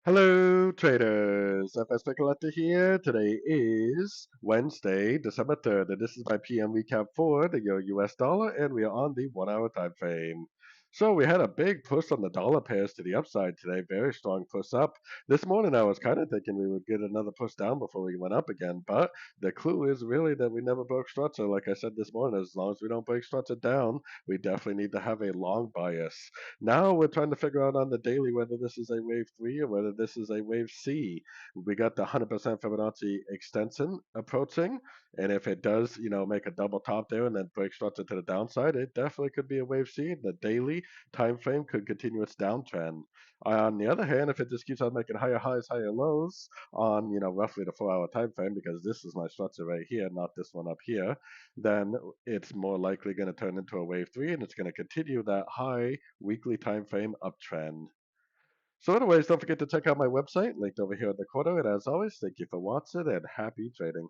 Hello, traders. FX Pip Collector here. Today is Wednesday, December 3rd, and this is my PM recap for the Euro US dollar, and we are on the 1 hour time frame. So we had a big push on the dollar pairs to the upside today, very strong push up. This morning I was kind of thinking we would get another push down before we went up again, but the clue is really that we never broke structure. Like I said this morning, as long as we don't break structure down, we definitely need to have a long bias. Now we're trying to figure out on the daily whether this is a wave 3 or whether this is a wave C. We got the 100% Fibonacci extension approaching, and if it does, make a double top there and then break structure to the downside, it definitely could be a wave C. The daily time frame could continue its downtrend. On the other hand, if it just keeps on making higher highs, higher lows on, roughly the 4 hour time frame, because this is my structure right here, not this one up here, then it's more likely going to turn into a wave 3 and it's going to continue that high weekly time frame uptrend. So anyways, don't forget to check out my website linked over here in the corner. And as always, thank you for watching and happy trading.